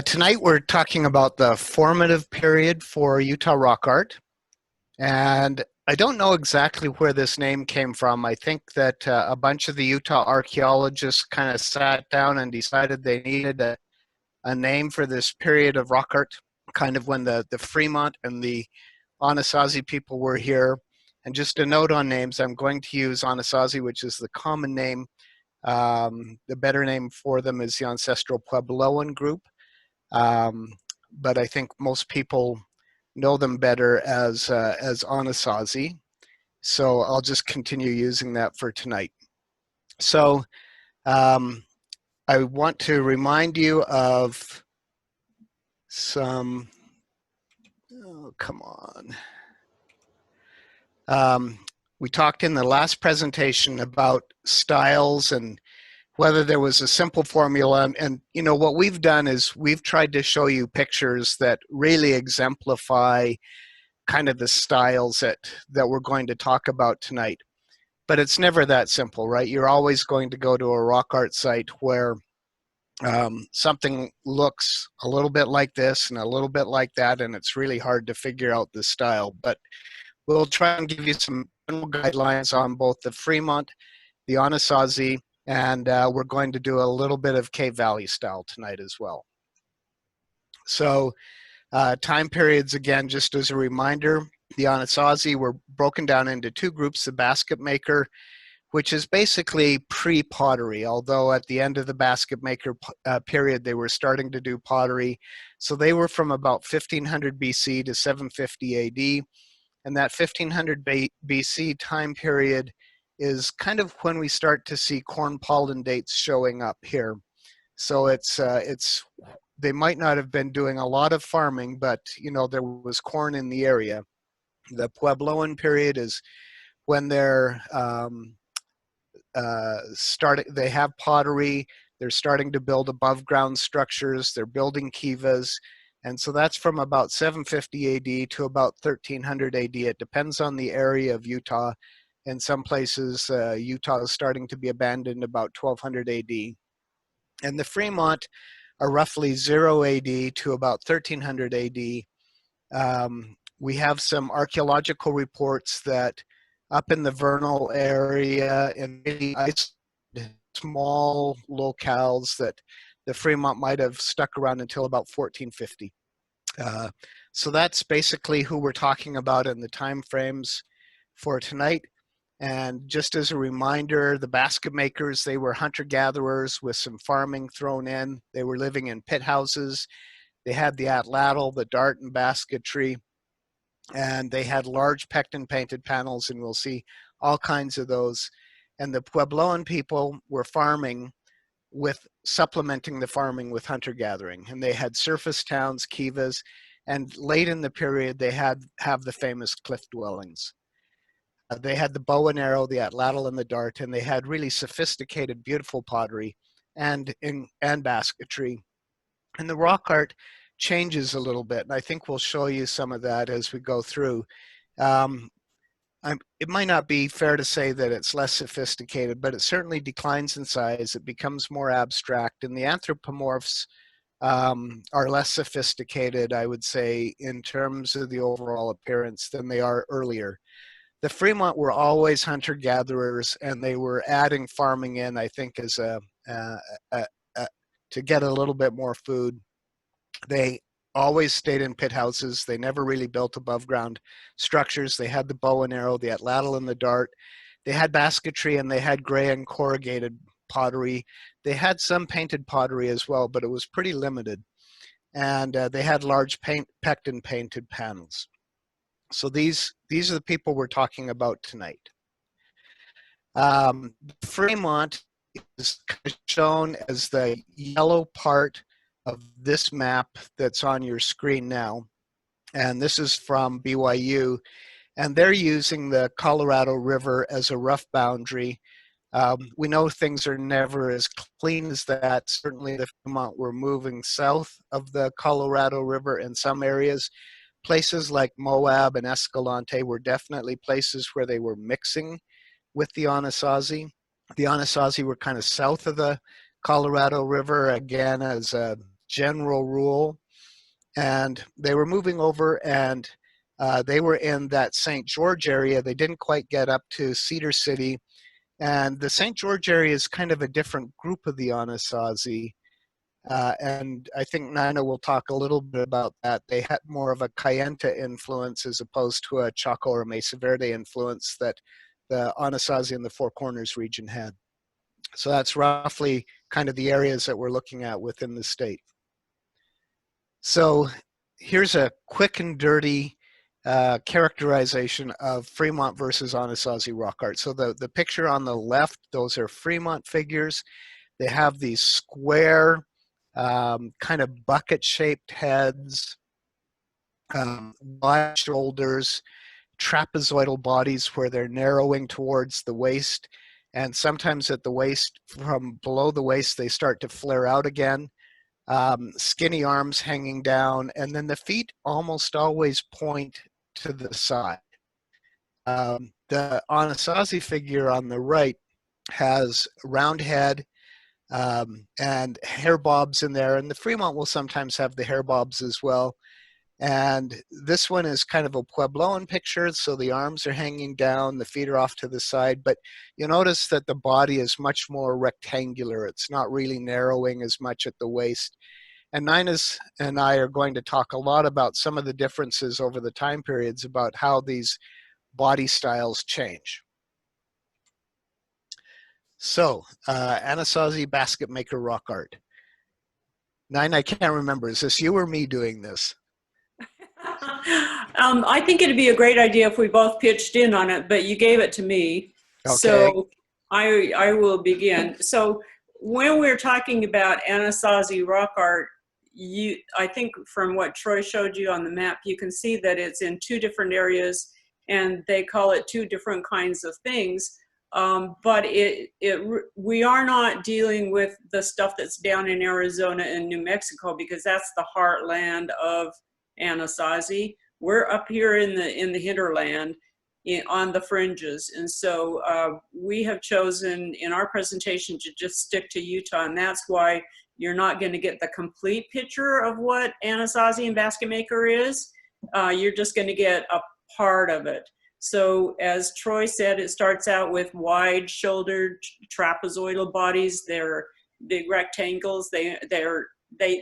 Tonight we're talking about the formative period for Utah rock art. And I don't know exactly where this name came from. I think that a bunch of the Utah archaeologists kind of sat down and decided they needed a name for this period of rock art, kind of when the Fremont and the Anasazi people were here. And just a note on names, I'm going to use Anasazi, which is the common name. The better name for them is the Ancestral Puebloan group. Um, but I think most people know them better as Anasazi. So I'll just continue using that for tonight. So um, I want to remind you of some, oh, come on. We talked in the last presentation about styles and whether there was a simple formula. And you know, what we've done is we've tried to show you pictures that really exemplify kind of the styles that we're going to talk about tonight. But it's never that simple, right? You're always going to go to a rock art site where something looks a little bit like this and a little bit like that, and it's really hard to figure out the style. But we'll try and give you some general guidelines on both the Fremont, the Anasazi, and we're going to do a little bit of Cave Valley style tonight as well. So time periods, again, just as a reminder, the Anasazi were broken down into two groups: the basket maker, which is basically pre-pottery, although at the end of the basket maker period, they were starting to do pottery. So they were from about 1500 BC to 750 AD. And that 1500 BC time period is kind of when we start to see corn pollen dates showing up here. So they might not have been doing a lot of farming, but you know, there was corn in the area. The Puebloan period is when they're they have pottery, they're starting to build above ground structures, they're building kivas. And so that's from about 750 AD to about 1300 AD. It depends on the area of Utah. In some places, Utah is starting to be abandoned about 1200 AD. And the Fremont are roughly 0 AD to about 1300 AD. We have some archaeological reports that up in the vernal area in really small locales that the Fremont might have stuck around until about 1450. So that's basically who we're talking about in the time frames for tonight. And just as a reminder, the basket makers, they were hunter-gatherers with some farming thrown in. They were living in pit houses. They had the atlatl, the dart and basketry, and they had large pectin painted panels, and we'll see all kinds of those. And the Puebloan people were farming with supplementing the farming with hunter-gathering, and they had surface towns, kivas, and late in the period they have the famous cliff dwellings. They had the bow and arrow, the atlatl, and the dart, and they had really sophisticated, beautiful pottery and basketry. And the rock art changes a little bit, and I think we'll show you some of that as we go through. It might not be fair to say that it's less sophisticated, but it certainly declines in size. It becomes more abstract, and the anthropomorphs are less sophisticated, I would say, in terms of the overall appearance than they are earlier. The Fremont were always hunter-gatherers, and they were adding farming in, I think, as to get a little bit more food. They always stayed in pit houses. They never really built above ground structures. They had the bow and arrow, the atlatl and the dart. They had basketry, and they had gray and corrugated pottery. They had some painted pottery as well, but it was pretty limited. And they had large pectin painted panels. So these are the people we're talking about tonight. Fremont is shown as the yellow part of this map that's on your screen now. And this is from BYU. And they're using the Colorado River as a rough boundary. We know things are never as clean as that. Certainly the Fremont were moving south of the Colorado River in some areas. Places like Moab and Escalante were definitely places where they were mixing with the Anasazi. The Anasazi were kind of south of the Colorado River, again, as general rule. And they were moving over, and they were in that St. George area. They didn't quite get up to Cedar City. And the St. George area is kind of a different group of the Anasazi. And I think Nina will talk a little bit about that. They had more of a Kayenta influence as opposed to a Chaco or Mesa Verde influence that the Anasazi in the Four Corners region had. So that's roughly kind of the areas that we're looking at within the state. So here's a quick and dirty characterization of Fremont versus Anasazi rock art. So the picture on the left, those are Fremont figures. They have these square, kind of bucket-shaped heads, wide shoulders, trapezoidal bodies where they're narrowing towards the waist. And sometimes at the waist, from below the waist, they start to flare out again. Skinny arms hanging down, and then the feet almost always point to the side. The Anasazi figure on the right has round head and hair bobs in there, and the Fremont will sometimes have the hair bobs as well. And this one is kind of a Puebloan picture, so the arms are hanging down, the feet are off to the side, but you notice that the body is much more rectangular. It's not really narrowing as much at the waist. And Nina's and I are going to talk a lot about some of the differences over the time periods about how these body styles change. So, Anasazi basket maker rock art. Nina, I can't remember. Is this you or me doing this? I think it'd be a great idea if we both pitched in on it, but you gave it to me. Okay. So I will begin. So when we're talking about Anasazi rock art, I think from what Troy showed you on the map, you can see that it's in two different areas and they call it two different kinds of things. But we are not dealing with the stuff that's down in Arizona and New Mexico, because that's the heartland of Anasazi. We're up here in the hinterland on the fringes. And so we have chosen in our presentation to just stick to Utah, and that's why you're not going to get the complete picture of what Anasazi and basket maker is. You're just going to get a part of it. So as Troy said, it starts out with wide shouldered trapezoidal bodies. They're big rectangles. They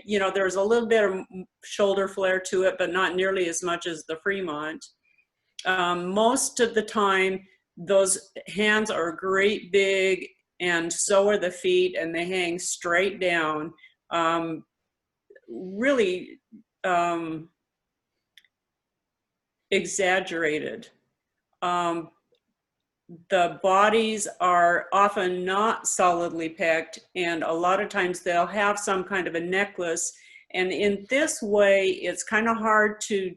you know, there's a little bit of shoulder flare to it, but not nearly as much as the Fremont. Most of the time, those hands are great big, and so are the feet, and they hang straight down. Really exaggerated. The bodies are often not solidly packed, and a lot of times they'll have some kind of a necklace. And in this way, it's kind of hard to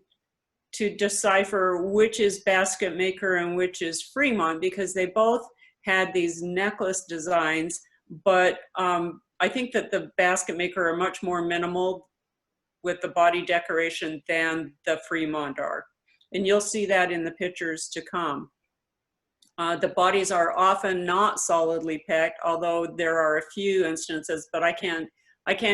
decipher which is basket maker and which is Fremont, because they both had these necklace designs. But I think that the basket maker are much more minimal with the body decoration than the Fremont are. And you'll see that in the pictures to come. The bodies are often not solidly packed, although there are a few instances, but I can't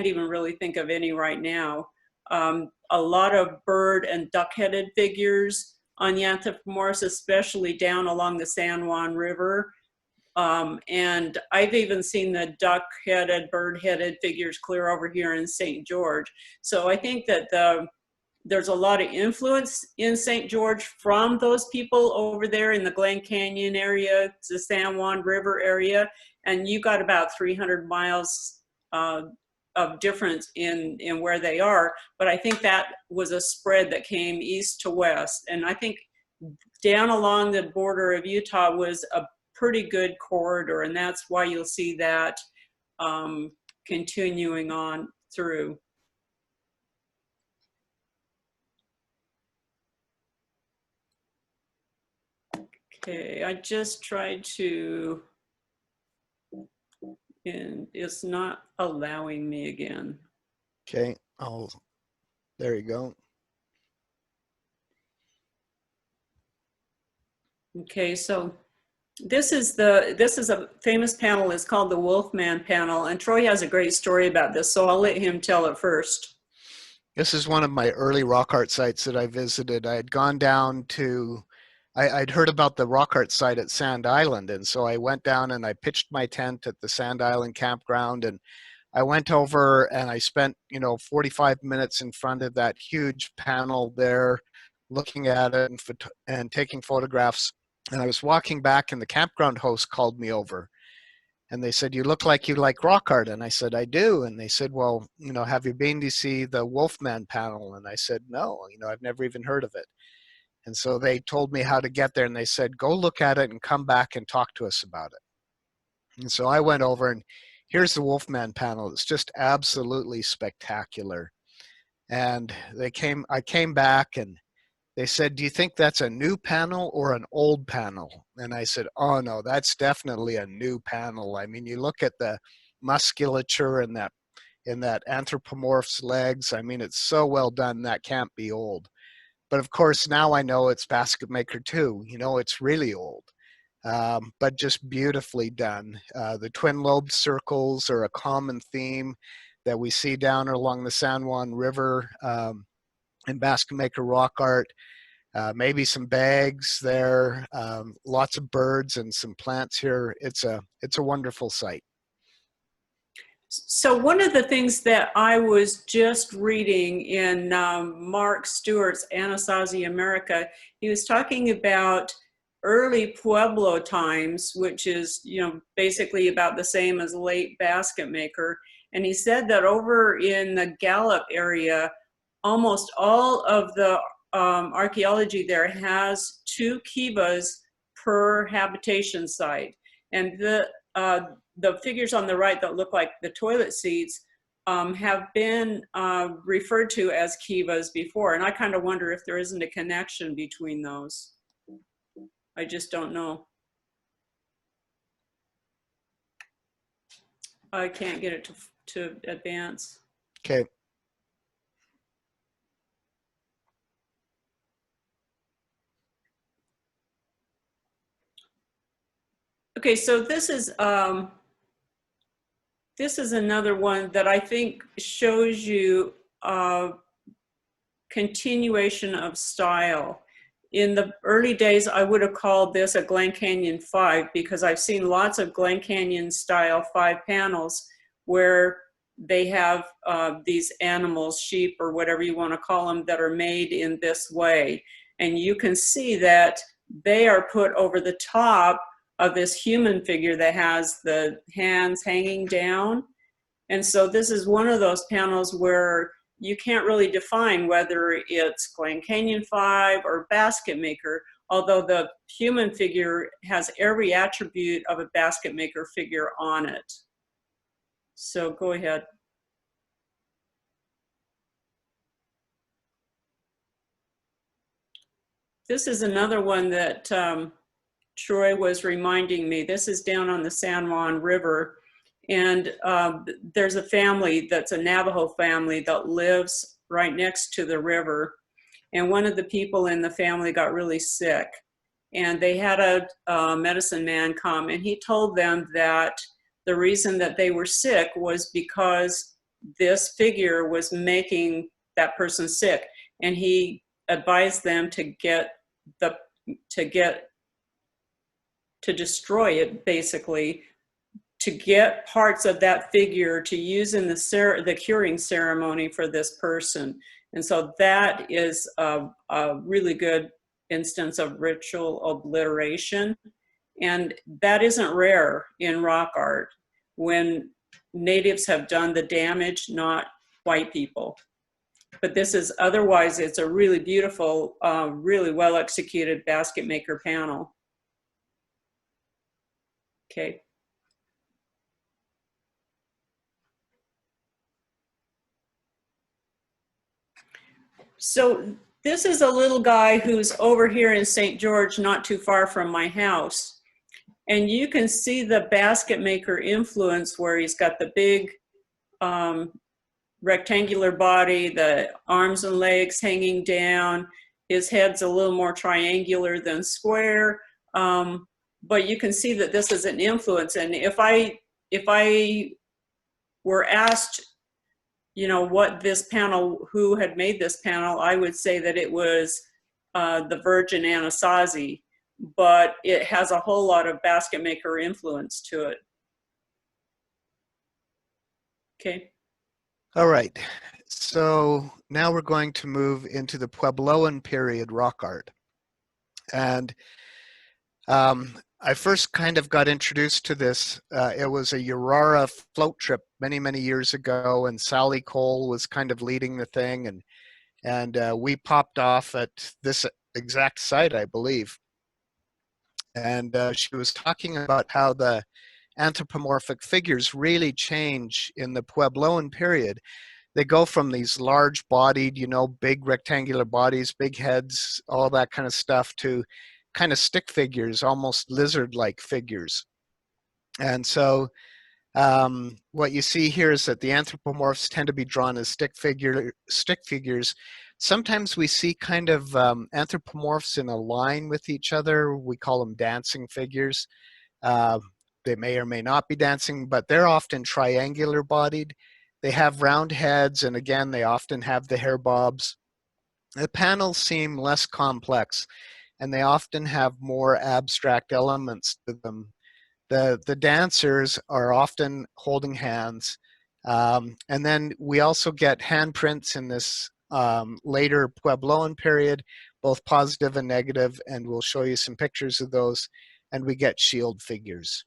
even really think of any right now. A lot of bird and duck-headed figures on the anthropomorphs, especially down along the San Juan River. And I've even seen the duck-headed, bird-headed figures clear over here in St. George. So I think that there's a lot of influence in St. George from those people over there in the Glen Canyon area, the San Juan River area, and you got about 300 miles of difference in where they are. But I think that was a spread that came east to west. And I think down along the border of Utah was a pretty good corridor, and that's why you'll see that continuing on through. Okay, I just tried to, and it's not allowing me again. Okay, there you go. Okay, so This is a famous panel. It's called the Wolfman panel, and Troy has a great story about this, so I'll let him tell it first. This is one of my early rock art sites that I visited. I had gone down to, I'd heard about the rock art site at Sand Island, and so I went down and I pitched my tent at the Sand Island campground, and I went over and I spent, 45 minutes in front of that huge panel there, looking at it and taking photographs. And I was walking back, and the campground host called me over. And they said, "You look like you like rock art." And I said, "I do." And they said, "Well, have you been to see the Wolfman panel?" And I said, "No, I've never even heard of it." And so they told me how to get there, and they said, "Go look at it and come back and talk to us about it." And so I went over, and here's the Wolfman panel. It's just absolutely spectacular. And I came back, and they said, "Do you think that's a new panel or an old panel?" And I said, "Oh no, that's definitely a new panel. I mean, you look at the musculature and that anthropomorph's legs. I mean, it's so well done, that can't be old." But of course, now I know it's Basket Maker 2. It's really old, but just beautifully done. The twin-lobed circles are a common theme that we see down along the San Juan River in Basket Maker rock art. Maybe some bags there, lots of birds and some plants here. It's a wonderful site. So one of the things that I was just reading in Mark Stewart's Anasazi America, he was talking about early Pueblo times, which is, basically about the same as late Basket Maker. And he said that over in the Gallup area, almost all of the archaeology there has 2 kivas per habitation site. And the figures on the right that look like the toilet seats have been referred to as kivas before. And I kind of wonder if there isn't a connection between those. I just don't know. I can't get it to advance. Okay. Okay, so this is another one that I think shows you continuation of style. In the early days, I would have called this a Glen Canyon 5 because I've seen lots of Glen Canyon style 5 panels where they have these animals, sheep or whatever you want to call them, that are made in this way. And you can see that they are put over the top of this human figure that has the hands hanging down. And so this is one of those panels where you can't really define whether it's Glen Canyon 5 or Basket Maker, although the human figure has every attribute of a Basket Maker figure on it. So go ahead. This is another one that Troy was reminding me. This is down on the San Juan River. And there's a family that's a Navajo family that lives right next to the river. And one of the people in the family got really sick. And they had a medicine man come, and he told them that the reason that they were sick was because this figure was making that person sick. And he advised them to destroy it, basically, to get parts of that figure to use in the curing ceremony for this person. And so that is a really good instance of ritual obliteration. And that isn't rare in rock art when natives have done the damage, not white people. But this is, otherwise, it's a really beautiful, really well executed Basket Maker panel. Okay. So this is a little guy who's over here in St. George, not too far from my house. And you can see the Basket Maker influence where he's got the big rectangular body, the arms and legs hanging down. His head's a little more triangular than square. but you can see that this is an influence. And if I were asked, you know, what this panel, who had made this panel, I would say that it was the Virgin Anasazi, but it has a whole lot of basket maker influence to it. Okay. All right, so now we're going to move into the Puebloan period rock art. And I first kind of got introduced to this. It was a URARA float trip many, many years ago, and Sally Cole was kind of leading the thing, and we popped off at this exact site, I believe. And she was talking about how the anthropomorphic figures really change in the Puebloan period. They go from these large bodied, you know, big rectangular bodies, big heads, all that kind of stuff, to kind of stick figures, almost lizard-like figures. And so what you see here is that the anthropomorphs tend to be drawn as stick figures. Sometimes we see kind of anthropomorphs in a line with each other. We call them dancing figures. They may or may not be dancing, but they're often triangular bodied. They have round heads, and again, they often have the hair bobs. The panels seem less complex, and they often have more abstract elements to them. The dancers are often holding hands. And then we also get handprints in this later Puebloan period, both positive and negative, and we'll show you some pictures of those, and we get shield figures.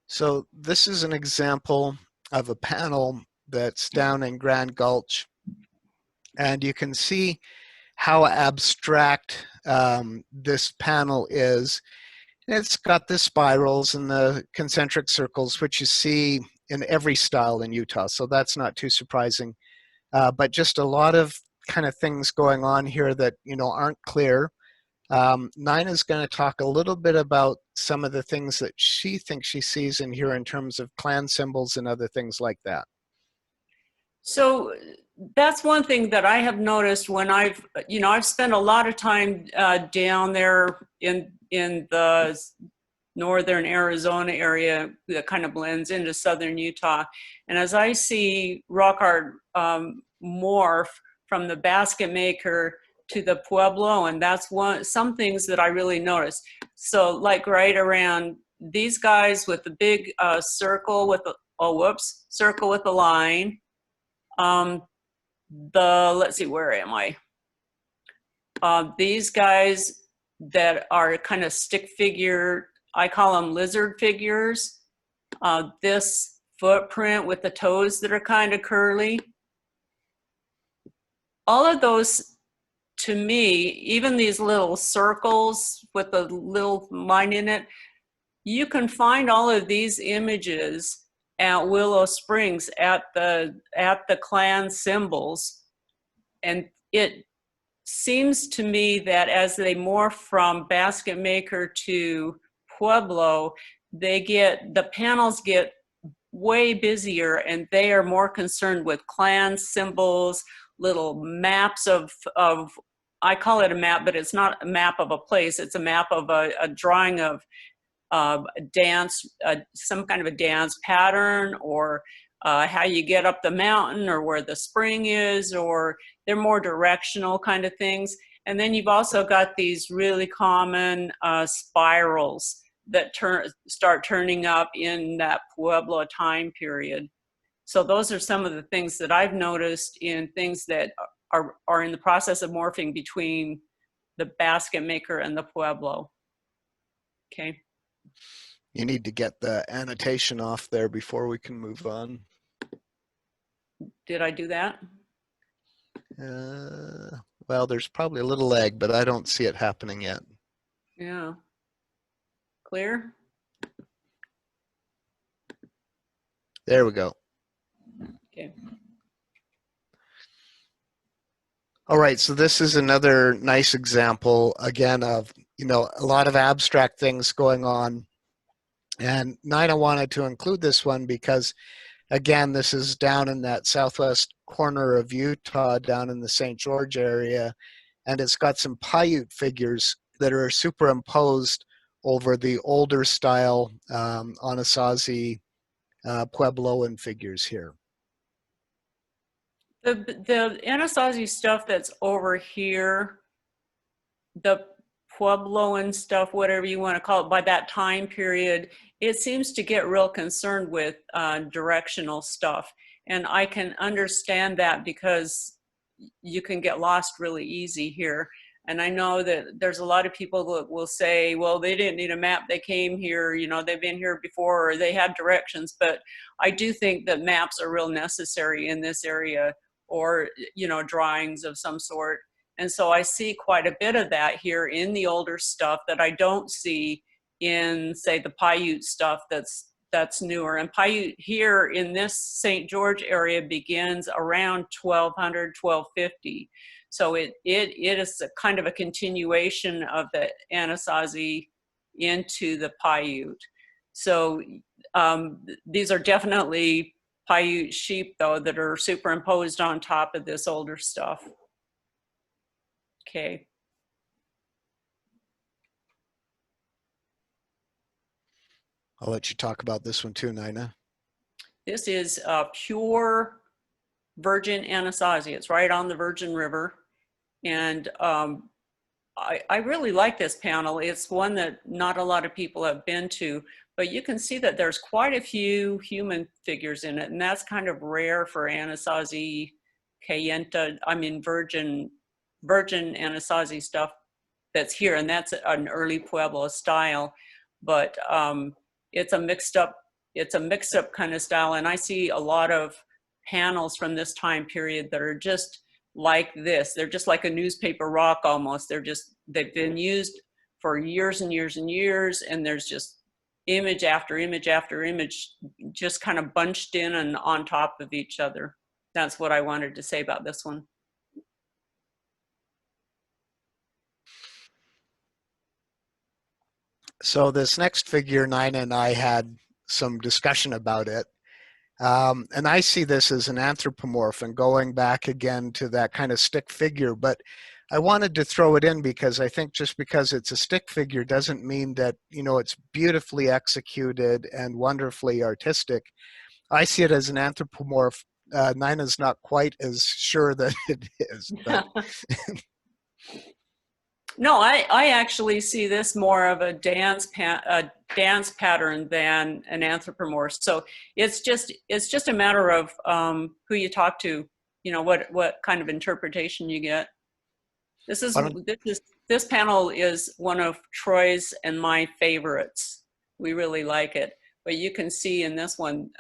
So this is an example of a panel that's down in Grand Gulch, and you can see how abstract this panel is. It's got the spirals and the concentric circles, which you see in every style in Utah, so that's not too surprising. But just a lot of kind of things going on here that, you know, aren't clear. Nina's going to talk a little bit about some of the things that she thinks she sees in here in terms of clan symbols and other things like that. So that's one thing that I have noticed when I've spent a lot of time down there in the northern Arizona area that kind of blends into southern Utah. And as I see rock art morph from the basket maker to the Pueblo, and that's some things that I really noticed. So like right around these guys with the big circle with the, circle with the line. Let's see, where am I? These guys that are kind of stick figure, I call them lizard figures. This footprint with the toes that are kind of curly. All of those, to me, even these little circles with the little line in it, you can find all of these images at Willow Springs at the clan symbols. And it seems to me that as they morph from basket maker to Pueblo, the panels get way busier, and they are more concerned with clan symbols, little maps of I call it a map, but it's not a map of a place. It's a map of a drawing of dance, some kind of a dance pattern, or how you get up the mountain, or where the spring is, or they're more directional kind of things. And then you've also got these really common spirals that start turning up in that Pueblo time period. So those are some of the things that I've noticed in things that are in the process of morphing between the basket maker and the Pueblo. Okay. You need to get the annotation off there before we can move on. Did I do that? Well, there's probably a little lag, but I don't see it happening yet. Yeah. Clear? There we go. Okay. All right, so this is another nice example, again, of, you know, a lot of abstract things going on. And Nina wanted to include this one because Again, this is down in that southwest corner of Utah, down in the St. George area, and it's got some Paiute figures that are superimposed over the older style Anasazi Puebloan figures here. The Anasazi stuff that's over here, the Puebloan stuff, whatever you want to call it, by that time period, it seems to get real concerned with directional stuff. And I can understand that because you can get lost really easy here. And I know that there's a lot of people that will say, well, they didn't need a map. They came here, you know, they've been here before, or they had directions. But I do think that maps are real necessary in this area, or, you know, drawings of some sort. And so I see quite a bit of that here in the older stuff that I don't see in, say, the Paiute stuff that's newer. And Paiute here in this St. George area begins around 1200, 1250. So it is a kind of a continuation of the Anasazi into the Paiute. So these are definitely Paiute sheep, though, that are superimposed on top of this older stuff. Okay. I'll let you talk about this one too, Nina. This is pure virgin Anasazi. It's right on the Virgin River. And I really like this panel. It's one that not a lot of people have been to, but you can see that there's quite a few human figures in it. And that's kind of rare for Anasazi Cayenta, I mean, virgin Anasazi stuff that's here. And that's an early Pueblo style, but it's a mixed up kind of style. And I see a lot of panels from this time period that are just like this. They're just like a newspaper rock almost. They've been used for years and years and years, and there's just image after image after image just kind of bunched in and on top of each other. That's what I wanted to say about this one. So this next figure, Nina and I had some discussion about it. And I see this as an anthropomorph and going back again to that kind of stick figure. But I wanted to throw it in because I think just because it's a stick figure doesn't mean that, you know, it's beautifully executed and wonderfully artistic. I see it as an anthropomorph. Nina's not quite as sure that it is. But No, I actually see this more of a dance pattern than an anthropomorph. So it's just a matter of who you talk to, you know, what kind of interpretation you get. This panel is one of Troy's and my favorites. We really like it. But you can see in this one,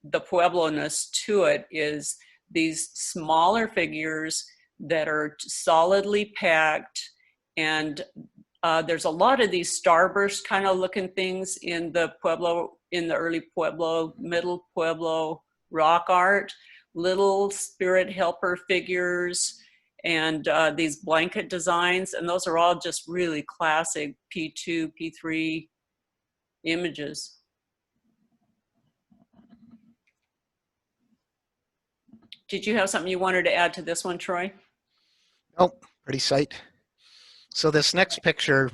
the Pueblo-ness to it is these smaller figures that are solidly packed, and there's a lot of these starburst kind of looking things in the Pueblo, in the early Pueblo, middle Pueblo rock art, little spirit helper figures, and these blanket designs, and those are all just really classic P2, P3 images. Did you have something you wanted to add to this one, Troy? nope, pretty sight. So this next picture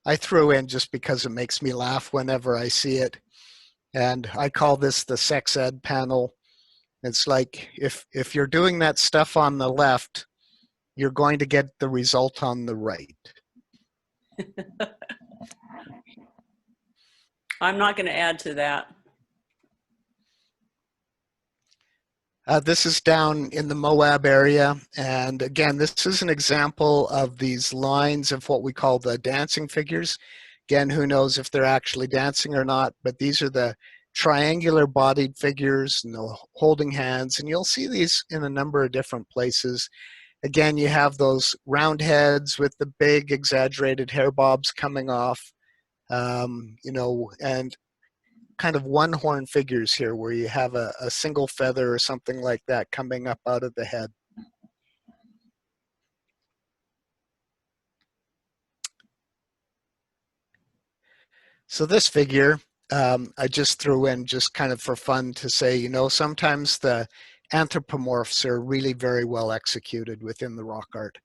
I threw in just because it makes me laugh whenever I see it. And I call this the sex ed panel. It's like if you're doing that stuff on the left, you're going to get the result on the right. I'm not going to add to that. This is down in the Moab area. And again, this is an example of these lines of what we call the dancing figures. Again, who knows if they're actually dancing or not, but these are the triangular bodied figures and the holding hands. And you'll see these in a number of different places. Again, you have those round heads with the big exaggerated hair bobs coming off, you know, and kind of one horn figures here where you have a single feather or something like that coming up out of the head. So this figure I just threw in just kind of for fun to say, you know, sometimes the anthropomorphs are really very well executed within the rock art.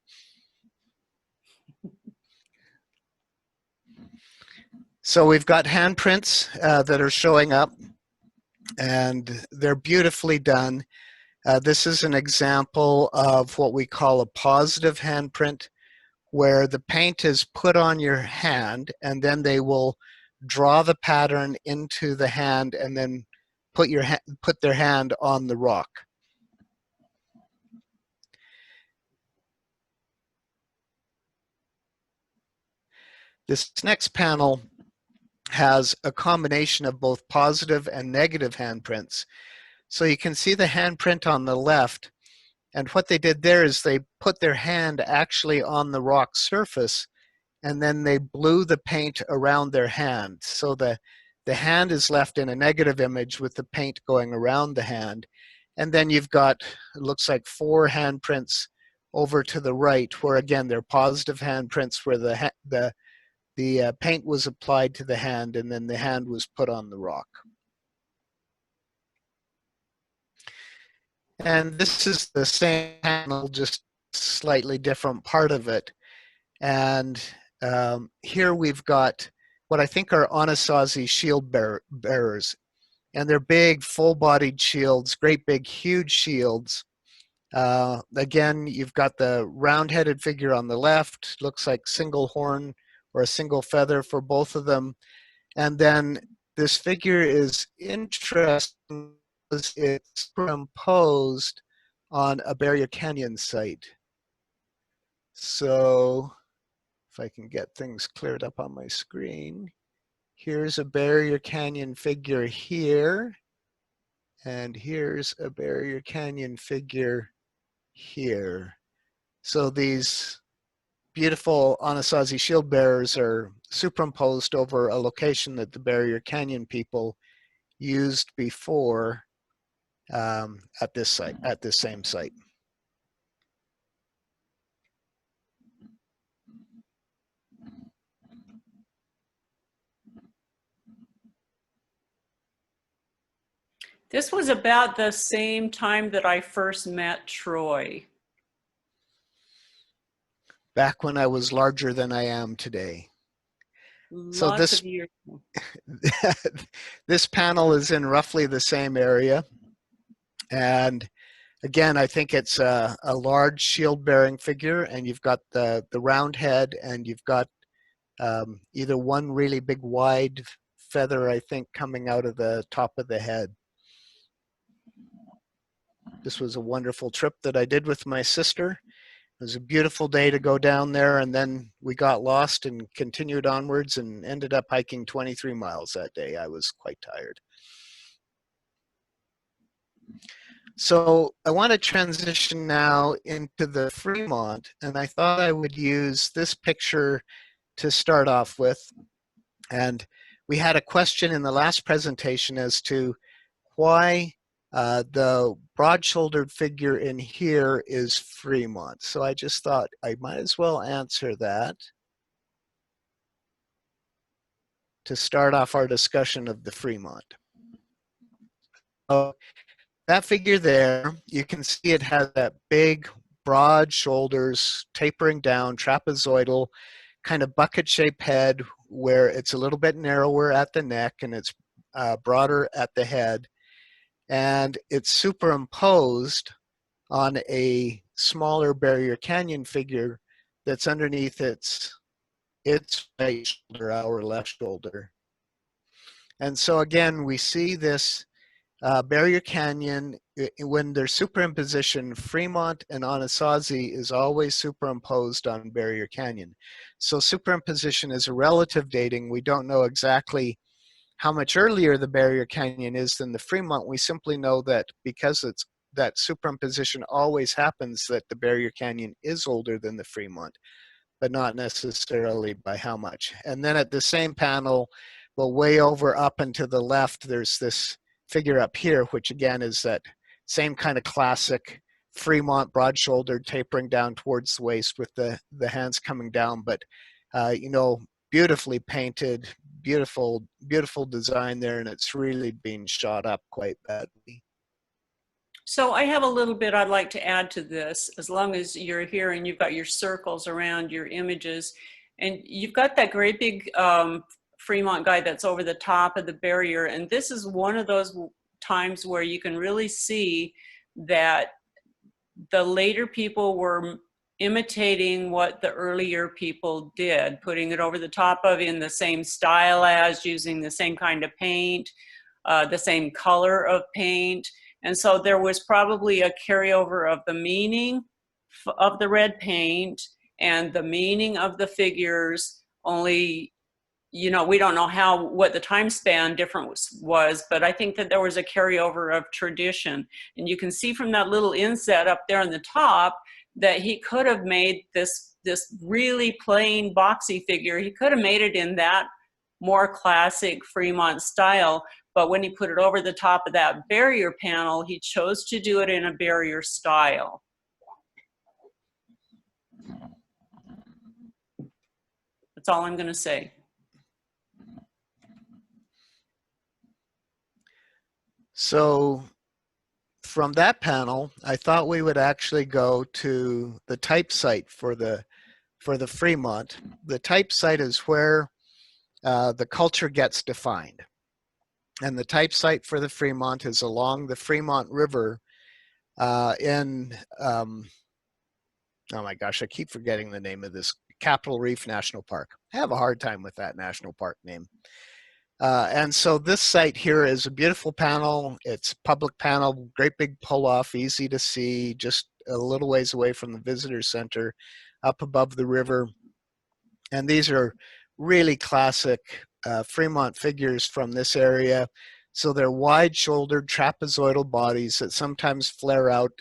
So we've got handprints that are showing up, and they're beautifully done. This is an example of what we call a positive handprint, where the paint is put on your hand, and then they will draw the pattern into the hand and then put their hand on the rock. This next panel has a combination of both positive and negative handprints. So you can see the handprint on the left, and what they did there is they put their hand actually on the rock surface, and then they blew the paint around their hand. So the hand is left in a negative image with the paint going around the hand. And then you've got, it looks like 4 handprints over to the right, where again, they're positive handprints where the paint was applied to the hand and then the hand was put on the rock. And this is the same panel, just slightly different part of it. And here we've got what I think are Anasazi shield bearers. And they're big, full-bodied shields, great big, huge shields. Again, you've got the round-headed figure on the left, looks like single horn or a single feather for both of them. And then this figure is interesting because it's superimposed on a Barrier Canyon site. So if I can get things cleared up on my screen, here's a Barrier Canyon figure here, and here's a Barrier Canyon figure here. So these beautiful Anasazi shield bearers are superimposed over a location that the Barrier Canyon people used before at this site, at this same site. This was about the same time that I first met Troy. Back when I was larger than I am today. So Lots of years. this panel is in roughly the same area. And again, I think it's a large shield-bearing figure, and you've got the round head, and you've got either one really big wide feather, I think, coming out of the top of the head. This was a wonderful trip that I did with my sister. It was a beautiful day to go down there, and then we got lost and continued onwards and ended up hiking 23 miles that day. I was quite tired. So I want to transition now into the Fremont, and I thought I would use this picture to start off with. And we had a question in the last presentation as to why the broad-shouldered figure in here is Fremont. So I just thought I might as well answer that to start off our discussion of the Fremont. So that figure there, you can see it has that big, broad shoulders, tapering down, trapezoidal, kind of bucket-shaped head where it's a little bit narrower at the neck and it's broader at the head. And it's superimposed on a smaller Barrier Canyon figure that's underneath its right shoulder, our left shoulder. And so again, we see this Barrier Canyon, when they're superimposition, Fremont and Anasazi is always superimposed on Barrier Canyon. So superimposition is a relative dating. We don't know exactly how much earlier the Barrier Canyon is than the Fremont. We simply know that because it's that superimposition always happens, that the Barrier Canyon is older than the Fremont, but not necessarily by how much. And then at the same panel, well, way over up and to the left, there's this figure up here, which again is that same kind of classic Fremont broad-shouldered tapering down towards the waist with the hands coming down, but you know, beautifully painted, beautiful, beautiful design there, and it's really being shot up quite badly. So I have a little bit I'd like to add to this, as long as you're here and you've got your circles around your images. And you've got that great big Fremont guy that's over the top of the barrier. And this is one of those times where you can really see that the later people were imitating what the earlier people did, putting it over the top of in the same style as, using the same kind of paint, the same color of paint. And so there was probably a carryover of the meaning of the red paint and the meaning of the figures, only, you know, we don't know what the time span difference was, but I think that there was a carryover of tradition. And you can see from that little inset up there on the top that he could have made this really plain boxy figure. He could have made it in that more classic Fremont style, but when he put it over the top of that barrier panel, he chose to do it in a barrier style. That's all I'm going to say. So from that panel, I thought we would actually go to the type site for the Fremont. The type site is where the culture gets defined. And the type site for the Fremont is along the Fremont River in, oh my gosh, I keep forgetting the name of this, Capitol Reef National Park. I have a hard time with that national park name. And so this site here is a beautiful panel. It's a public panel, great big pull-off, easy to see, just a little ways away from the visitor center, up above the river. And these are really classic Fremont figures from this area. So they're wide-shouldered trapezoidal bodies that sometimes flare out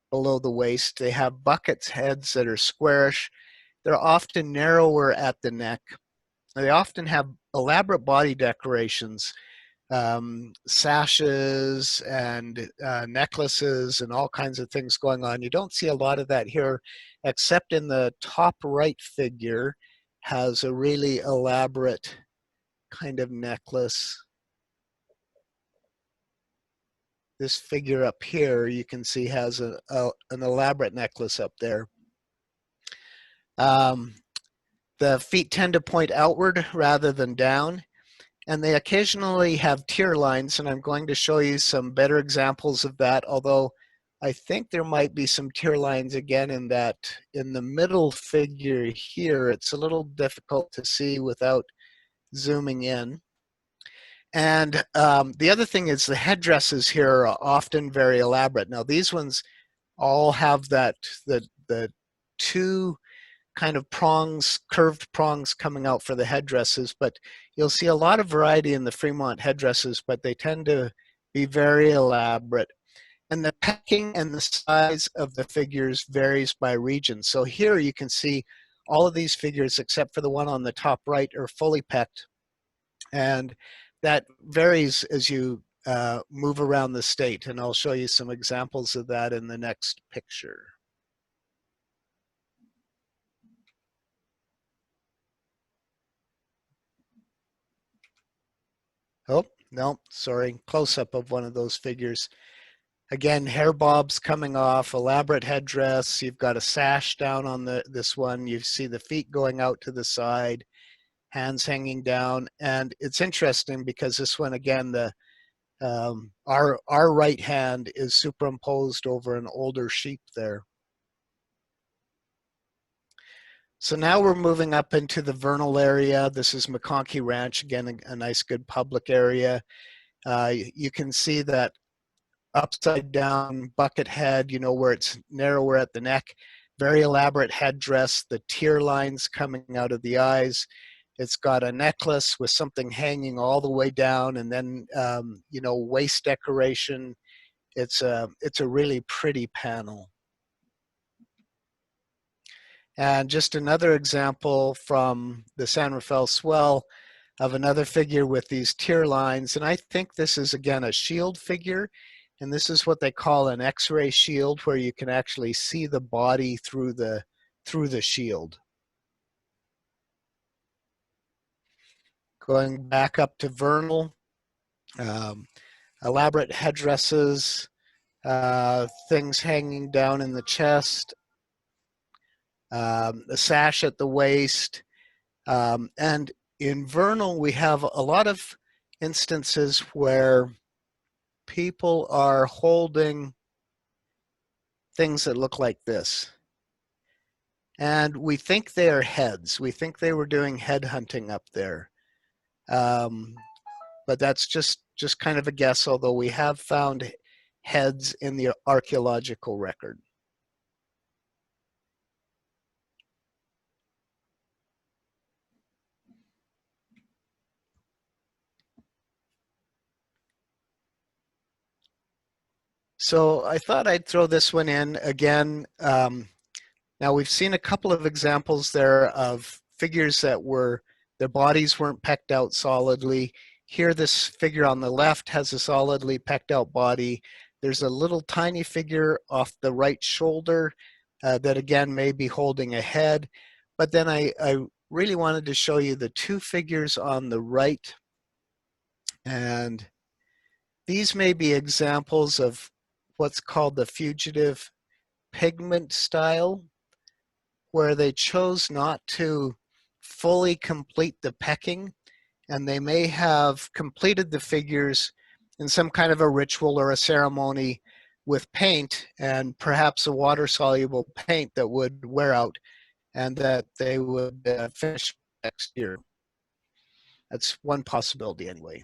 below the waist. They have buckets heads that are squarish. They're often narrower at the neck. They often have elaborate body decorations, sashes and necklaces and all kinds of things going on. You don't see a lot of that here, except in the top right figure has a really elaborate kind of necklace. This figure up here, you can see, has an elaborate necklace up there. The feet tend to point outward rather than down, and they occasionally have tear lines, and I'm going to show you some better examples of that, although I think there might be some tear lines again in the middle figure here. It's a little difficult to see without zooming in. And the other thing is the headdresses here are often very elaborate. Now these ones all have the two kind of prongs, curved prongs coming out for the headdresses, but you'll see a lot of variety in the Fremont headdresses, but they tend to be very elaborate. And the pecking and the size of the figures varies by region. So here you can see all of these figures, except for the one on the top right, are fully pecked. And that varies as you move around the state. And I'll show you some examples of that in the next picture. Oh, no, sorry, close-up of one of those figures. Again, hair bobs coming off, elaborate headdress. You've got a sash down on this one. You see the feet going out to the side, hands hanging down. And it's interesting because this one, again, our right hand is superimposed over an older sheep there. So now we're moving up into the vernal area. This is McConkey Ranch, again, a nice, good public area. You can see that upside down bucket head, you know, where it's narrower at the neck, very elaborate headdress, the tear lines coming out of the eyes. It's got a necklace with something hanging all the way down, and then, you know, waist decoration. It's a really pretty panel. And just another example from the San Rafael swell of another figure with these tear lines. And I think this is, again, a shield figure. And this is what they call an X-ray shield, where you can actually see the body through the shield. Going back up to vernal, elaborate headdresses, things hanging down in the chest, a sash at the waist. And in vernal, we have a lot of instances where people are holding things that look like this. And we think they are heads. We think they were doing head hunting up there. But that's just kind of a guess, although we have found heads in the archaeological record. So I thought I'd throw this one in again. Now we've seen a couple of examples there of figures that their bodies weren't pecked out solidly. Here this figure on the left has a solidly pecked out body. There's a little tiny figure off the right shoulder that again may be holding a head. But then I really wanted to show you the two figures on the right. And these may be examples of what's called the fugitive pigment style, where they chose not to fully complete the pecking, and they may have completed the figures in some kind of a ritual or a ceremony with paint, and perhaps a water-soluble paint that would wear out and that they would finish next year. That's one possibility anyway.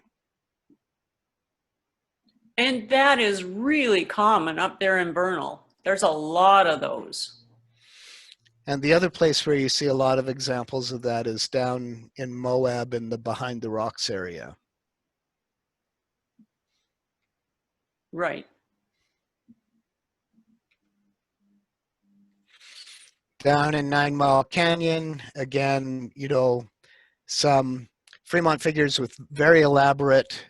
And that is really common up there in Vernal. There's a lot of those. And the other place where you see a lot of examples of that is down in Moab in the Behind the Rocks area. Right. Down in 9 Mile Canyon, again, you know, some Fremont figures with very elaborate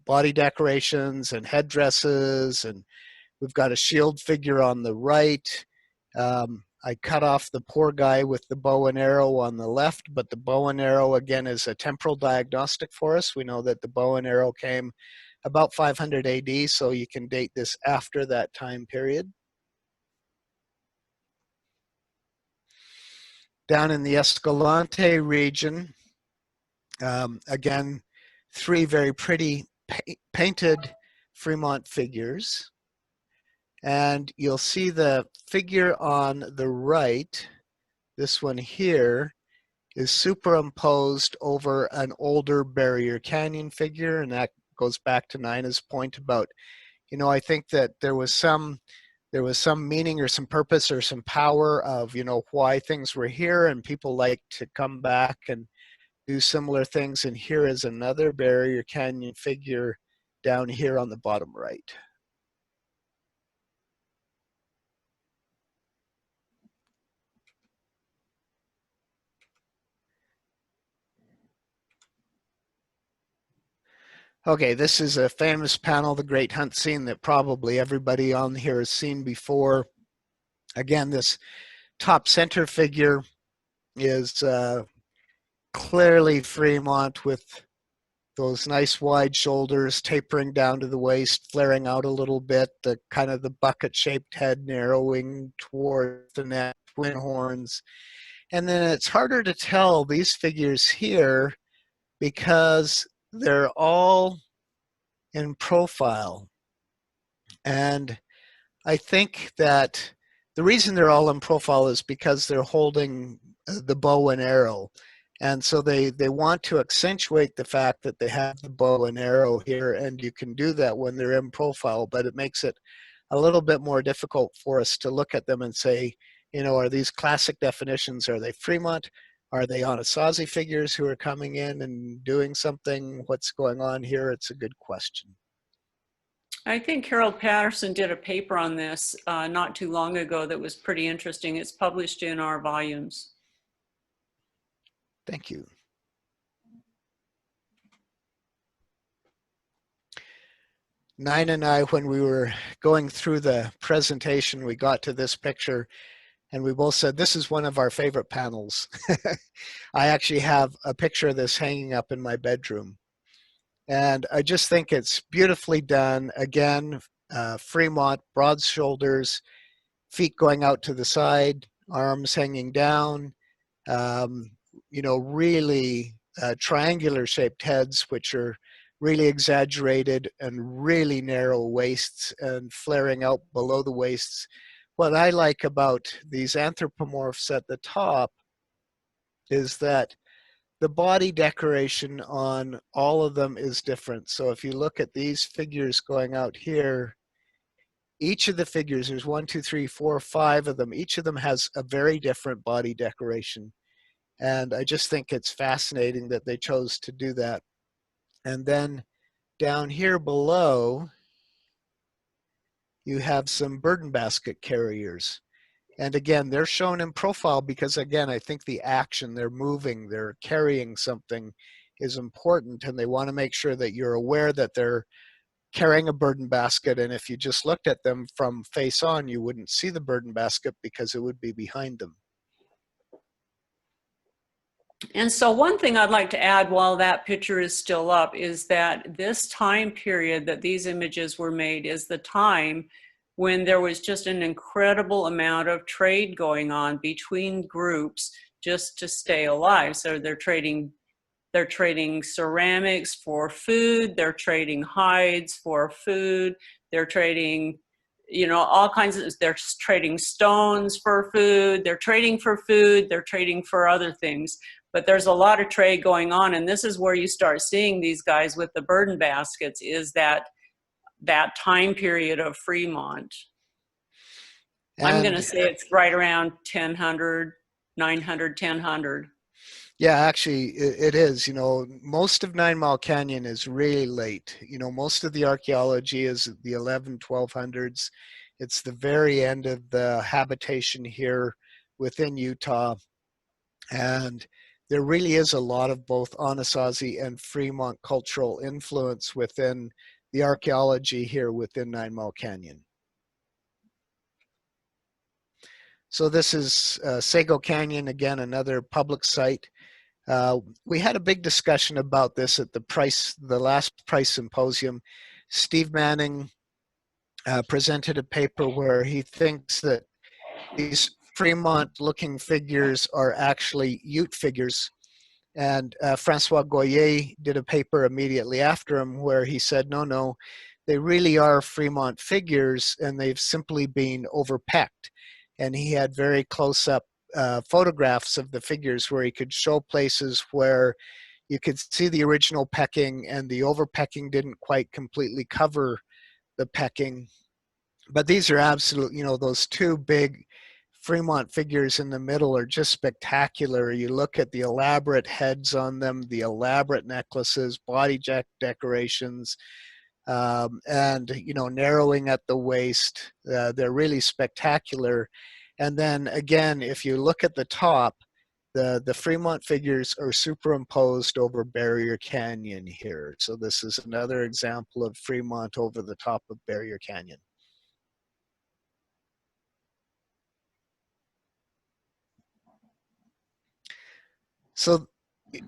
body decorations and headdresses, and we've got a shield figure on the right. I cut off the poor guy with the bow and arrow on the left, but the bow and arrow again is a temporal diagnostic for us. We know that the bow and arrow came about 500 AD, so you can date this after that time period. Down in the Escalante region, again, three very pretty painted Fremont figures. And you'll see the figure on the right, this one here, is superimposed over an older Barrier Canyon figure, and that goes back to Nina's point about, you know, I think that there was some meaning or some purpose or some power of, you know, why things were here, and people like to come back and do similar things. And here is another Barrier Canyon figure down here on the bottom right. Okay, this is a famous panel, The Great Hunt Scene, that probably everybody on here has seen before. Again, this top center figure is clearly Fremont, with those nice wide shoulders tapering down to the waist, flaring out a little bit, the kind of the bucket-shaped head narrowing towards the neck, twin horns. And then it's harder to tell these figures here because they're all in profile. And I think that the reason they're all in profile is because they're holding the bow and arrow. And so they want to accentuate the fact that they have the bow and arrow here, and you can do that when they're in profile, but it makes it a little bit more difficult for us to look at them and say, you know, are these classic definitions? Are they Fremont? Are they Anasazi figures who are coming in and doing something? What's going on here? It's a good question. I think Harold Patterson did a paper on this not too long ago that was pretty interesting. It's published in our volumes. Thank you. Nina and I, when we were going through the presentation, we got to this picture. And we both said, this is one of our favorite panels. I actually have a picture of this hanging up in my bedroom. And I just think it's beautifully done. Again, Fremont, broad shoulders, feet going out to the side, arms hanging down, um, you know, really triangular shaped heads, which are really exaggerated, and really narrow waists and flaring out below the waists. What I like about these anthropomorphs at the top is that the body decoration on all of them is different. So if you look at these figures going out here, each of the figures, there's 1, 2, 3, 4, 5 of them. Each of them has a very different body decoration. And I just think it's fascinating that they chose to do that. And then down here below, you have some burden basket carriers. And again, they're shown in profile because, again, I think the action, they're moving, they're carrying something is important. And they want to make sure that you're aware that they're carrying a burden basket. And if you just looked at them from face on, you wouldn't see the burden basket because it would be behind them. And so one thing I'd like to add while that picture is still up is that this time period that these images were made is the time when there was just an incredible amount of trade going on between groups just to stay alive. So they're trading ceramics for food, they're trading hides for food, they're trading, you know, all kinds of, they're trading stones for food, they're trading for food, they're trading for other things. But there's a lot of trade going on, and this is where you start seeing these guys with the burden baskets, is that time period of Fremont. I'm going to say it's right around 1000, 900, 1000. Yeah, actually, it is. You know, most of 9 Mile Canyon is really late. You know, most of the archaeology is the 1200s. It's the very end of the habitation here within Utah. And there really is a lot of both Anasazi and Fremont cultural influence within the archaeology here within 9 Mile Canyon. So this is Sago Canyon, again, another public site. We had a big discussion about this at the last price symposium. Steve Manning presented a paper where he thinks that these Fremont-looking figures are actually Ute figures. And Francois Goyer did a paper immediately after him where he said, no, they really are Fremont figures, and they've simply been overpecked. And he had very close-up photographs of the figures where he could show places where you could see the original pecking, and the overpecking didn't quite completely cover the pecking. But these are absolute, you know, those two big Fremont figures in the middle are just spectacular. You look at the elaborate heads on them, the elaborate necklaces, body decorations, and, you know, narrowing at the waist. They're really spectacular. And then again, if you look at the top, the Fremont figures are superimposed over Barrier Canyon here. So this is another example of Fremont over the top of Barrier Canyon. So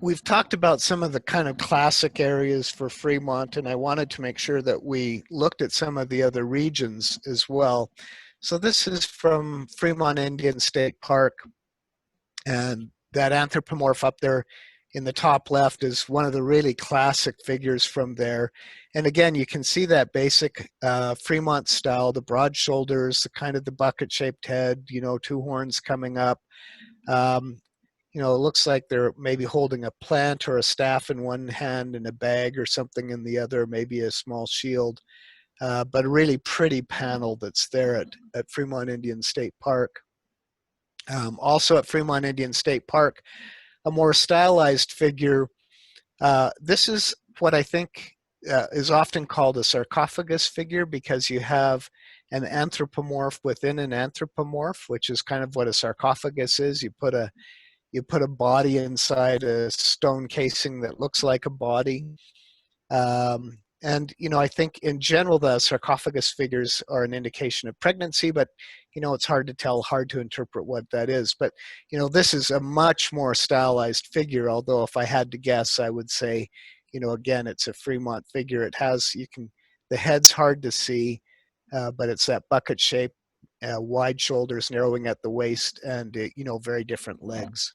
we've talked about some of the kind of classic areas for Fremont, and I wanted to make sure that we looked at some of the other regions as well. So this is from Fremont Indian State Park, and that anthropomorph up there in the top left is one of the really classic figures from there. And again, you can see that basic Fremont style, the broad shoulders, the kind of the bucket-shaped head, you know, two horns coming up. You know, it looks like they're maybe holding a plant or a staff in one hand and a bag or something in the other, maybe a small shield. But a really pretty panel that's there at Fremont Indian State Park. Also at Fremont Indian State Park, a more stylized figure. This is what I think is often called a sarcophagus figure, because you have an anthropomorph within an anthropomorph, which is kind of what a sarcophagus is. You put a body inside a stone casing that looks like a body. And, you know, I think in general, the sarcophagus figures are an indication of pregnancy, but it's hard to tell, hard to interpret what that is. But, this is a much more stylized figure, although if I had to guess, I would say, again, it's a Fremont figure. It has, the head's hard to see, but it's that bucket shape, wide shoulders, narrowing at the waist, and, very different legs.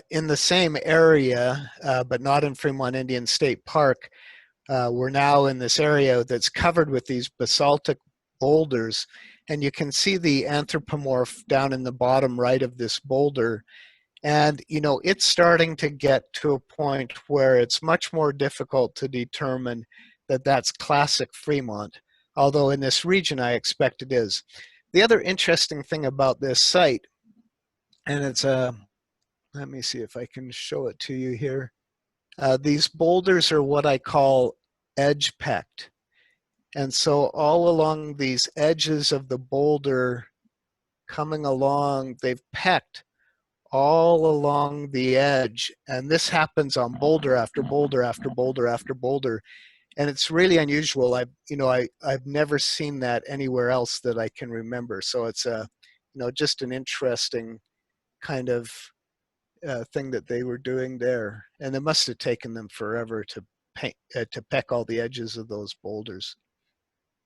In the same area, but not in Fremont Indian State Park, we're now in this area that's covered with these basaltic boulders, and you can see the anthropomorph down in the bottom right of this boulder. And, it's starting to get to a point where it's much more difficult to determine that that's classic Fremont, although in this region I expect it is. The other interesting thing about this site, and it's let me see if I can show it to you here. These boulders are what I call edge pecked. And so all along these edges of the boulder coming along, they've pecked all along the edge. And this happens on boulder after boulder after boulder after boulder. And it's really unusual. I've never seen that anywhere else that I can remember. So it's just an interesting kind of thing that they were doing there. And it must have taken them forever to peck all the edges of those boulders.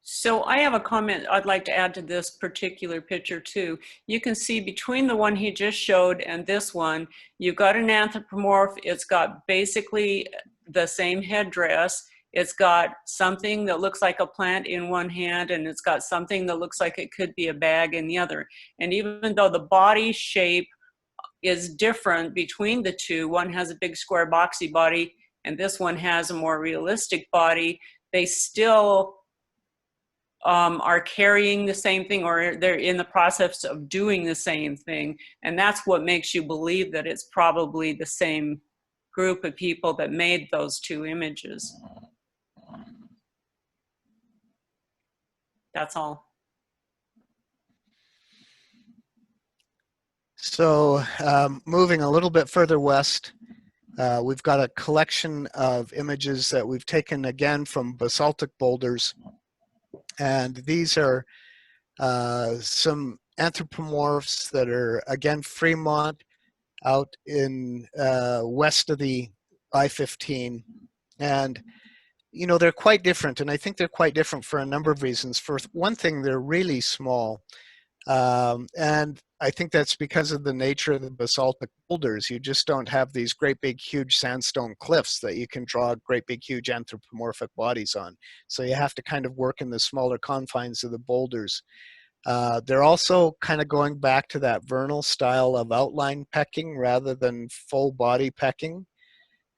So I have a comment I'd like to add to this particular picture too. You can see between the one he just showed and this one, you've got an anthropomorph. It's got basically the same headdress. It's got something that looks like a plant in one hand, and it's got something that looks like it could be a bag in the other. And even though the body shape is different between the two, one has a big square boxy body and this one has a more realistic body, they still are carrying the same thing, or they're in the process of doing the same thing. And that's what makes you believe that it's probably the same group of people that made those two images. That's all. So moving a little bit further west, we've got a collection of images that we've taken again from basaltic boulders. And these are some anthropomorphs that are, again, Fremont out in west of the I-15. And, they're quite different. And I think they're quite different for a number of reasons. For one thing, they're really small. And I think that's because of the nature of the basaltic boulders. You just don't have these great big huge sandstone cliffs that you can draw great big huge anthropomorphic bodies on. So you have to kind of work in the smaller confines of the boulders. They're also kind of going back to that vernal style of outline pecking rather than full body pecking,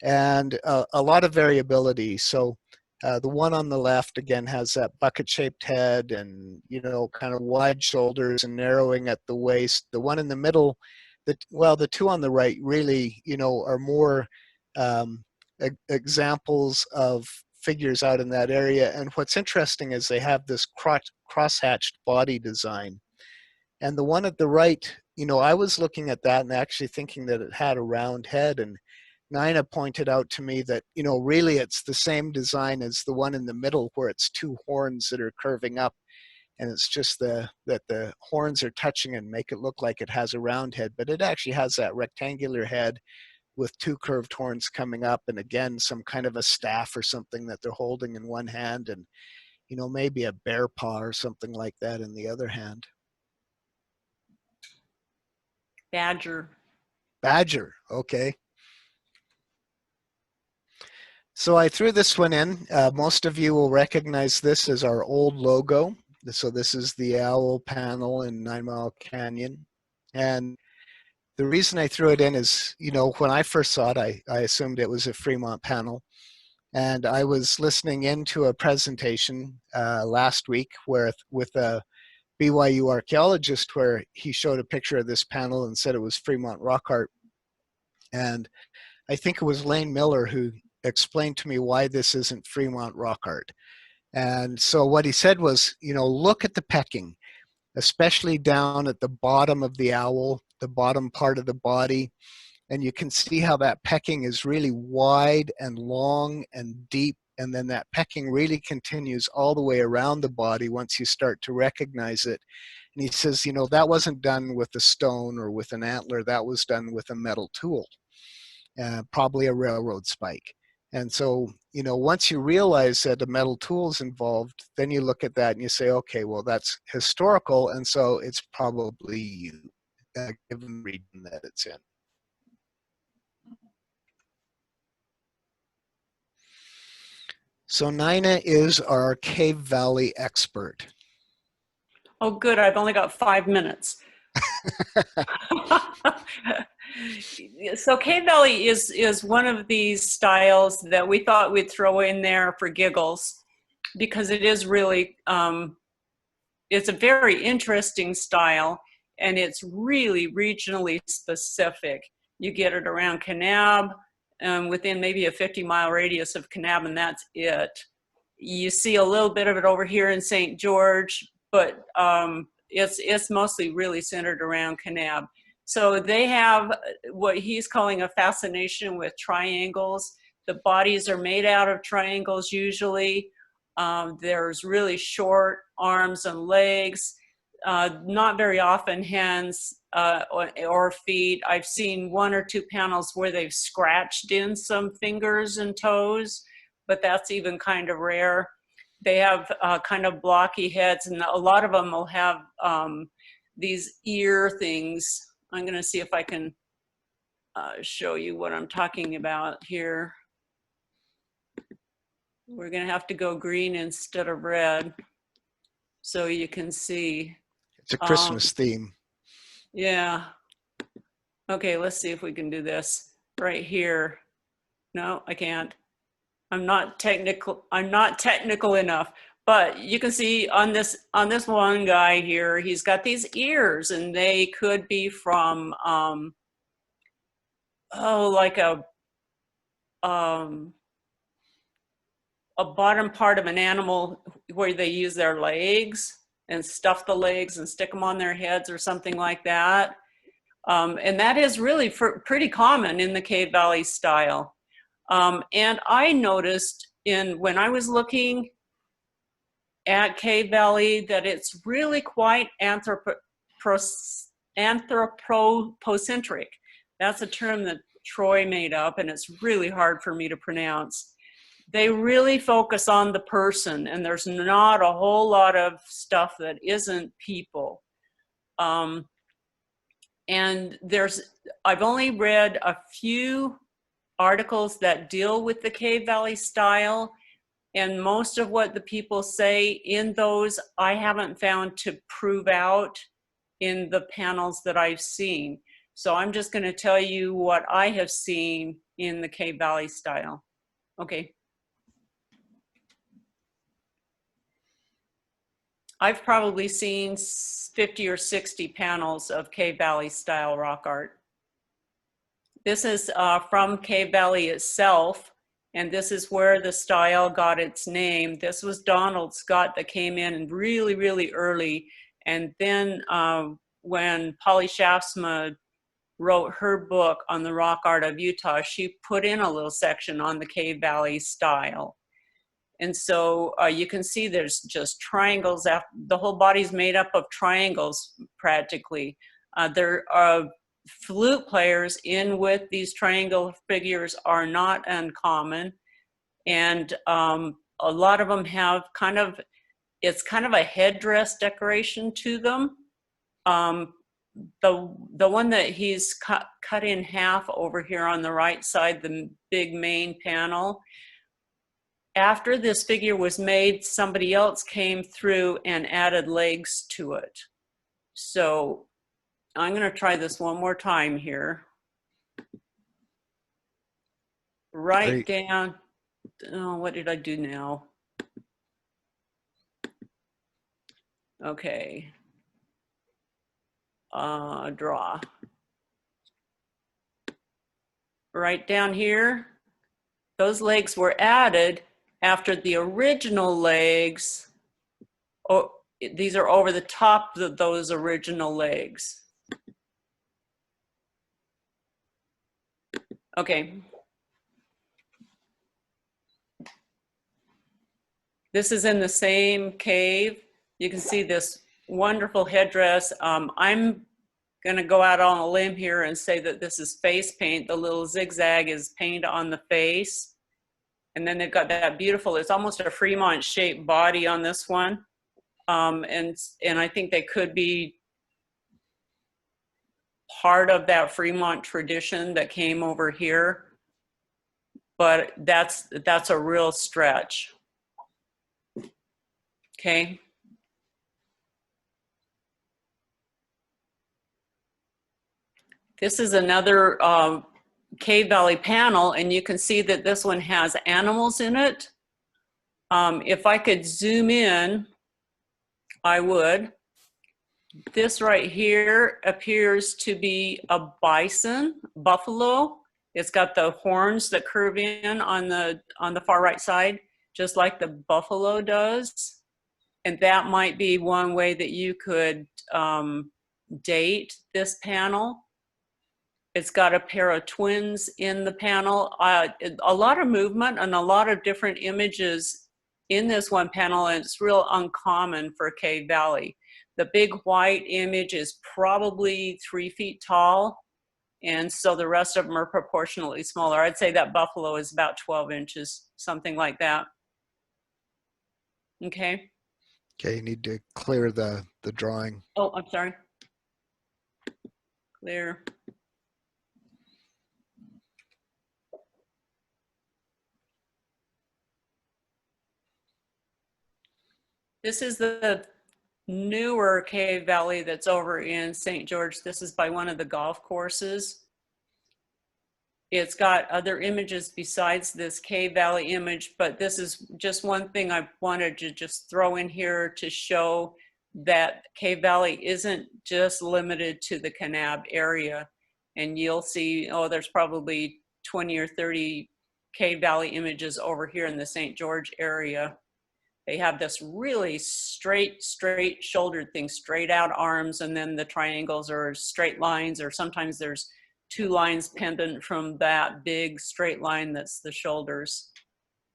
and a lot of variability. So the one on the left, again, has that bucket-shaped head and, kind of wide shoulders and narrowing at the waist. The one in the middle, the two on the right really, are more examples of figures out in that area. And what's interesting is they have this cross-hatched body design. And the one at the right, I was looking at that and actually thinking that it had a round head, and Nina pointed out to me that, really it's the same design as the one in the middle where it's two horns that are curving up, and it's just that the horns are touching and make it look like it has a round head, but it actually has that rectangular head with two curved horns coming up, and again, some kind of a staff or something that they're holding in one hand, and, maybe a bear paw or something like that in the other hand. Badger. Badger, okay. So I threw this one in. Most of you will recognize this as our old logo. So this is the owl panel in 9 Mile Canyon. And the reason I threw it in is, when I first saw it, I assumed it was a Fremont panel. And I was listening into a presentation last week with a BYU archaeologist where he showed a picture of this panel and said it was Fremont rock art. And I think it was Lane Miller who explained to me why this isn't Fremont rock art. And so what he said was, look at the pecking, especially down at the bottom of the owl, the bottom part of the body. And you can see how that pecking is really wide and long and deep and then that pecking really continues all the way around the body once you start to recognize it. And he says, you know, that wasn't done with a stone or with an antler, that was done with a metal tool, probably a railroad spike. And so, you know, once you realize that a metal tool is involved, then you look at that and you say, okay, well, that's historical, and so it's probably you, given the region that it's in. So Nina is our Cave Valley expert. Oh, good. I've only got 5 minutes. So Cave Valley is one of these styles that we thought we'd throw in there for giggles, because it is really, it's a very interesting style, and it's really regionally specific. You get it around Kanab, within maybe a 50-mile radius of Kanab, and that's it. You see a little bit of it over here in St. George, but it's mostly really centered around Kanab. So they have what he's calling a fascination with triangles. The bodies are made out of triangles usually. There's really short arms and legs, not very often hands or feet. I've seen 1 or 2 panels where they've scratched in some fingers and toes, but that's even kind of rare. They have kind of blocky heads, and a lot of them will have these ear things. I'm going to see if I can show you what I'm talking about here. We're going to have to go green instead of red so you can see. It's a Christmas theme. Yeah. Okay, let's see if we can do this right here. No, I can't. I'm not technical enough. But you can see on this one guy here, he's got these ears, and they could be from like a bottom part of an animal where they use their legs and stuff the legs and stick them on their heads or something like that. And that is really pretty common in the Cave Valley style. And I noticed when I was looking at Cave Valley that it's really quite anthropocentric. That's a term that Troy made up, and it's really hard for me to pronounce. They really focus on the person, and there's not a whole lot of stuff that isn't people. And I've only read a few articles that deal with the Cave Valley style, and most of what the people say in those I haven't found to prove out in the panels that I've seen. So I'm just going to tell you what I have seen in the Cave Valley style. Okay. I've probably seen 50 or 60 panels of Cave Valley style rock art. This is from Cave Valley itself, and this is where the style got its name. This was Donald Scott that came in really, really early. And then when Polly Shaftsma wrote her book on the rock art of Utah, she put in a little section on the Cave Valley style. And so you can see there's just triangles. The whole body's made up of triangles practically. There are flute players in with these triangle figures are not uncommon. And a lot of them have it's kind of a headdress decoration to them. The one that he's cut in half over here on the right side, the big main panel, after this figure was made, somebody else came through and added legs to it. So I'm going to try this one more time here. Right down. Oh, what did I do now? Okay. Draw. Right down here. Those legs were added after the original legs. Oh, these are over the top of those original legs. Okay. This is in the same cave. You can see this wonderful headdress. I'm going to go out on a limb here and say that this is face paint. The little zigzag is paint on the face. And then they've got that beautiful, it's almost a Fremont shaped body on this one. And I think they could be part of that Fremont tradition that came over here. But that's a real stretch. Okay. This is another Cave Valley panel, and you can see that this one has animals in it. If I could zoom in, I would. This right here appears to be a bison, buffalo. It's got the horns that curve in on the far right side, just like the buffalo does. And that might be one way that you could date this panel. It's got a pair of twins in the panel. A lot of movement and a lot of different images in this one panel, and it's real uncommon for Cave Valley. The big white image is probably 3 feet tall, and so the rest of them are proportionally smaller. I'd say that buffalo is about 12 inches, something like that. Okay. Okay, you need to clear the drawing. Oh, I'm sorry. Clear. This is the newer Cave Valley that's over in St. George. This is by one of the golf courses. It's got other images besides this Cave Valley image, but this is just one thing I wanted to just throw in here to show that Cave Valley isn't just limited to the Kanab area. And you'll see, oh, there's probably 20 or 30 Cave Valley images over here in the St. George area. They have this really straight shouldered thing, straight out arms, and then the triangles are straight lines, or sometimes there's 2 lines pendant from that big straight line that's the shoulders.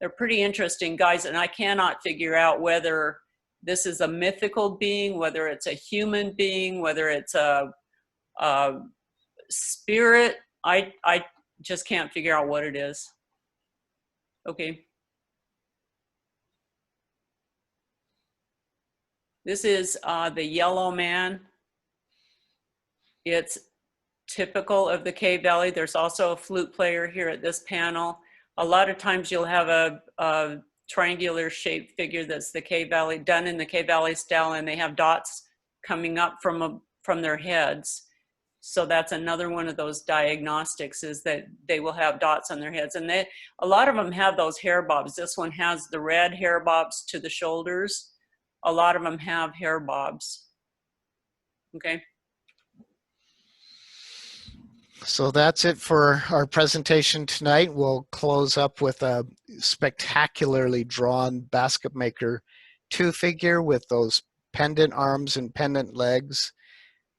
They're pretty interesting, guys, and I cannot figure out whether this is a mythical being, whether it's a human being, whether it's a spirit. I just can't figure out what it is. Okay. This is the yellow man. It's typical of the Cave Valley. There's also a flute player here at this panel. A lot of times you'll have a triangular shaped figure that's the Cave Valley, done in the Cave Valley style, and they have dots coming up from their heads. So that's another one of those diagnostics, is that they will have dots on their heads. And a lot of them have those hair bobs. This one has the red hair bobs to the shoulders. A lot of them have hair bobs. Okay. So that's it for our presentation tonight. We'll close up with a spectacularly drawn basket maker 2 figure with those pendant arms and pendant legs.